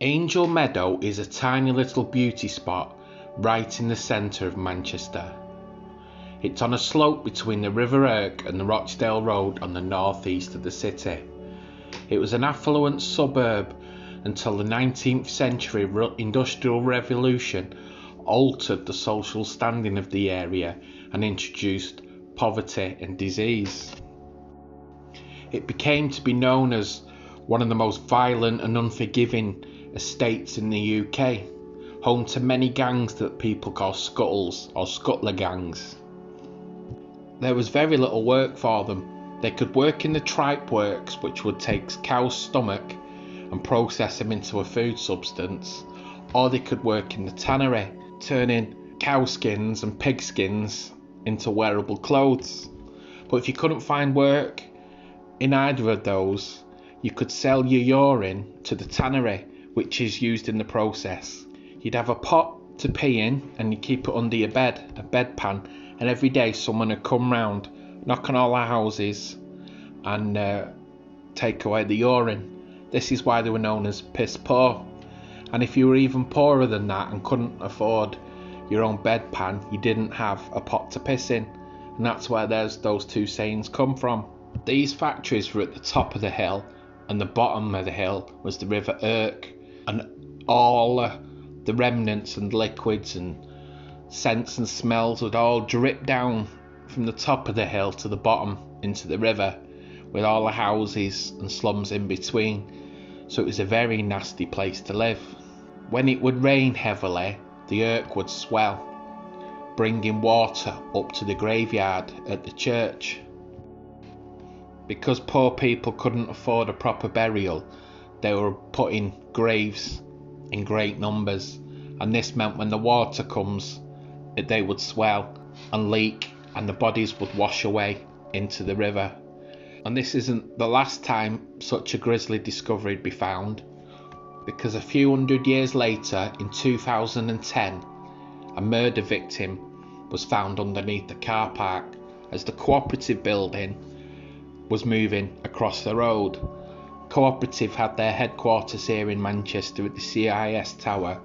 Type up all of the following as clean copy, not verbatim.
Angel Meadow is a tiny little beauty spot right in the centre of Manchester. It's on a slope between the River Irk and the Rochdale Road on the north-east of the city. It was an affluent suburb until the 19th century industrial revolution altered the social standing of the area and introduced poverty and disease. It became to be known as one of the most violent and unforgiving estates in the UK, home to many gangs that people call scuttles or scuttler gangs. There was very little work for them. They could work in the tripe works, which would take cow's stomach and process them into a food substance, or they could work in the tannery, turning cow skins and pig skins into wearable clothes. But if you couldn't find work in either of those, you could sell your urine to the tannery, which is used in the process. You'd have a pot to pee in and you keep it under your bed, a bedpan, and every day someone would come round, knock on all the houses and take away the urine. This is why they were known as piss poor. And if you were even poorer than that and couldn't afford your own bedpan, you didn't have a pot to piss in. And that's where those two sayings come from. These factories were at the top of the hill, and the bottom of the hill was the River Irk, and all the remnants and liquids and scents and smells would all drip down from the top of the hill to the bottom into the river, with all the houses and slums in between. So it was a very nasty place to live. When it would rain heavily, the Irk would swell, bringing water up to the graveyard at the church. Because poor people couldn't afford a proper burial, they were putting graves in great numbers, and this meant when the water comes, they would swell and leak, and the bodies would wash away into the river. And this isn't the last time such a grisly discovery would be found, because a few hundred years later, in 2010, a murder victim was found underneath the car park as the cooperative building was moving across the road. Cooperative had their headquarters here in Manchester at the CIS Tower,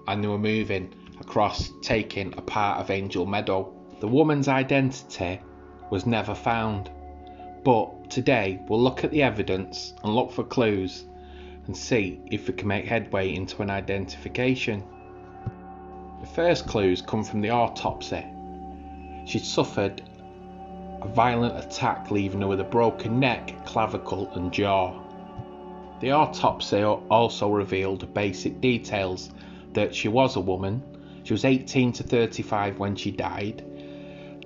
and they were moving across, taking a part of Angel Meadow. The woman's identity was never found, but today we'll look at the evidence and look for clues and see if we can make headway into an identification. The first clues come from the autopsy. She'd suffered a violent attack, leaving her with a broken neck, clavicle and jaw. The autopsy also revealed basic details: that she was a woman, she was 18 to 35 when she died,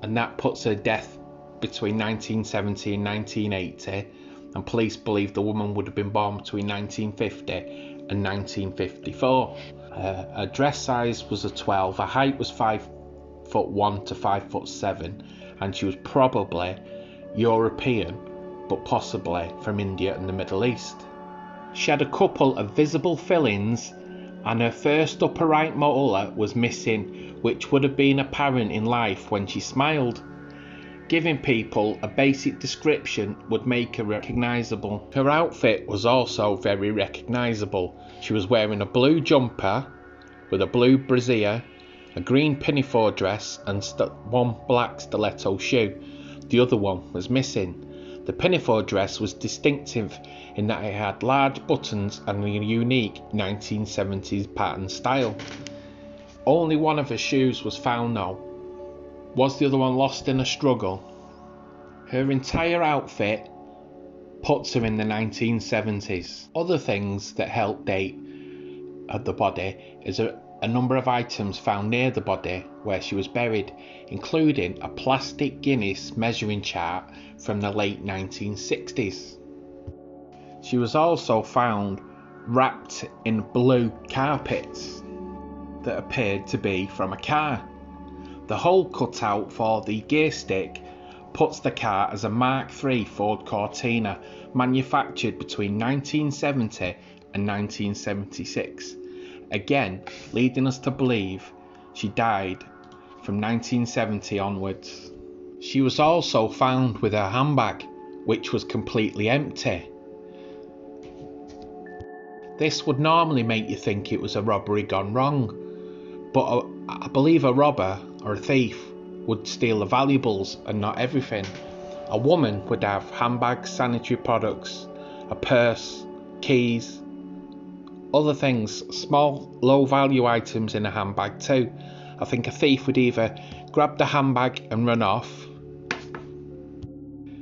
and that puts her death between 1970 and 1980, and police believe the woman would have been born between 1950 and 1954. Her dress size was a 12, her height was 5'1" to 5'7", and she was probably European, but possibly from India and the Middle East. She had a couple of visible fillings, and her first upper right molar was missing, which would have been apparent in life when she smiled. Giving people a basic description would make her recognisable. Her outfit was also very recognisable. She was wearing a blue jumper with a blue brassiere, a green pinafore dress and one black stiletto shoe. The other one was missing. The pinafore dress was distinctive in that it had large buttons and a unique 1970s pattern style. Only one of her shoes was found though. Was the other one lost in a struggle? Her entire outfit puts her in the 1970s. Other things that help date the body is a number of items found near the body where she was buried, including a plastic Guinness measuring chart from the late 1960s. She was also found wrapped in blue carpets that appeared to be from a car. The hole cut out for the gear stick puts the car as a Mark III Ford Cortina, manufactured between 1970 and 1976. Again, leading us to believe she died from 1970 onwards. She was also found with her handbag, which was completely empty. This would normally make you think it was a robbery gone wrong, but I believe a robber or a thief would steal the valuables and not everything. A woman would have handbags, sanitary products, a purse, keys, other things, small, low value items in a handbag too. I think a thief would either grab the handbag and run off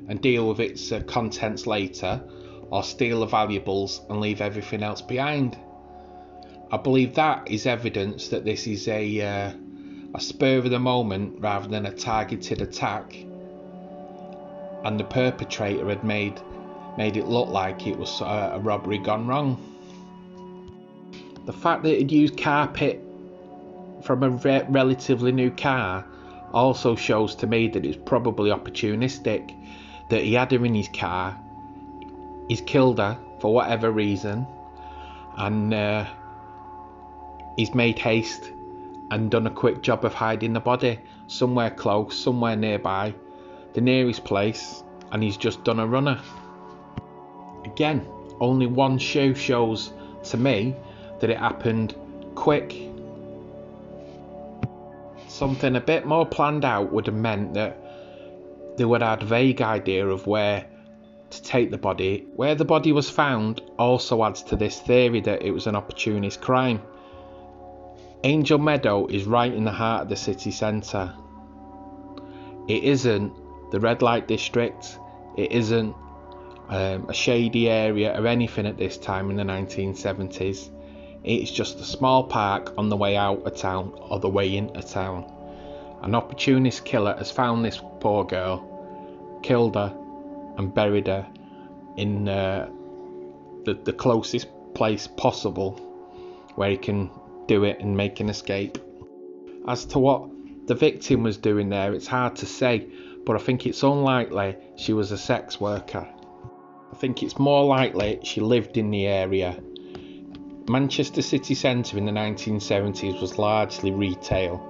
and deal with its contents later, or steal the valuables and leave everything else behind. I believe that is evidence that this is a spur of the moment rather than a targeted attack, and the perpetrator had made it look like it was a robbery gone wrong. The fact that he'd used carpet from a relatively new car also shows to me that it's probably opportunistic, that he had her in his car, he's killed her for whatever reason, and he's made haste and done a quick job of hiding the body somewhere close, somewhere nearby, the nearest place, and he's just done a runner. Again, only one shoe shows to me that it happened quick. Something a bit more planned out would have meant that they would have had a vague idea of where to take the body. Where the body was found also adds to this theory that it was an opportunist crime. Angel Meadow is right in the heart of the city centre. It isn't the red light district, it isn't a shady area or anything at this time in the 1970s. It's just a small park on the way out of town or the way into town. An opportunist killer has found this poor girl, killed her and buried her in the closest place possible where he can do it and make an escape. As to what the victim was doing there, it's hard to say, but I think it's unlikely she was a sex worker. I think it's more likely she lived in the area. Manchester city centre in the 1970s was largely retail.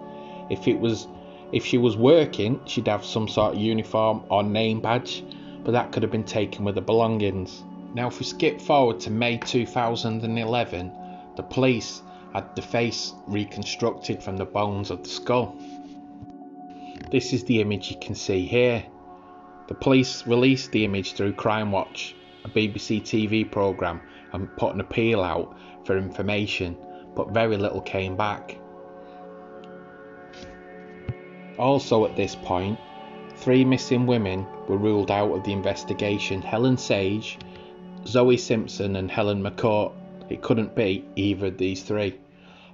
If she was working, she'd have some sort of uniform or name badge, but that could have been taken with her belongings. Now, if we skip forward to May 2011, the police had the face reconstructed from the bones of the skull. This is the image you can see here. The police released the image through Crime Watch, a BBC TV programme, and put an appeal out for information, but very little came back. Also at this point, 3 missing women were ruled out of the investigation: Helen Sage, Zoe Simpson and Helen McCourt. It couldn't be either of these 3.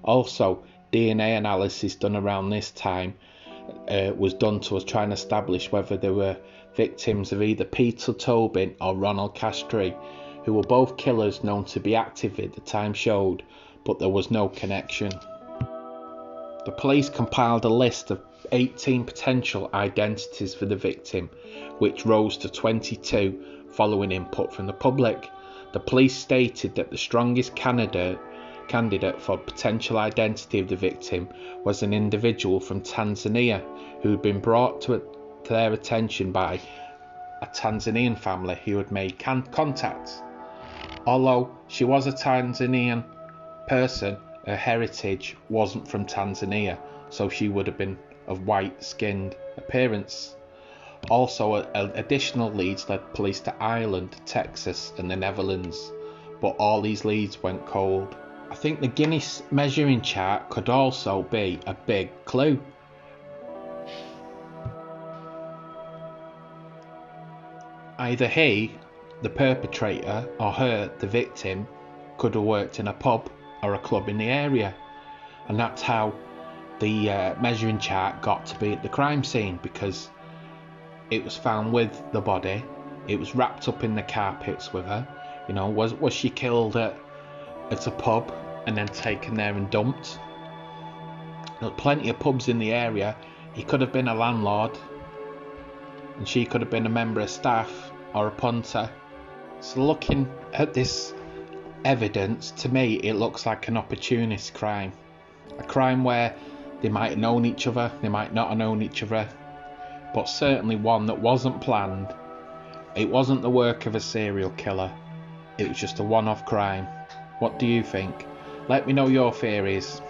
Also, DNA analysis done around this time was done to try and establish whether they were victims of either Peter Tobin or Ronald Castry, who were both killers known to be active at the time showed, but there was no connection. The police compiled a list of 18 potential identities for the victim, which rose to 22 following input from the public. The police stated that the strongest candidate for potential identity of the victim was an individual from Tanzania who had been brought to their attention by a Tanzanian family who had made contact. Although she was a Tanzanian person, her heritage wasn't from Tanzania, so she would have been of white-skinned appearance. Also, additional leads led police to Ireland, Texas and the Netherlands, but all these leads went cold. I think the Guinness measuring chart could also be a big clue. Either he, the perpetrator, or her, the victim, could have worked in a pub or a club in the area, and that's how the measuring chart got to be at the crime scene, because it was found with the body, it was wrapped up in the carpets with her. You know, was she killed at a pub and then taken there and dumped? There were plenty of pubs in the area. He could have been a landlord, and she could have been a member of staff or a punter. So looking at this evidence, to me it looks like an opportunist crime. A crime where they might have known each other, they might not have known each other, but certainly one that wasn't planned. It wasn't the work of a serial killer. It was just a one-off crime What do you think? Let me know your theories.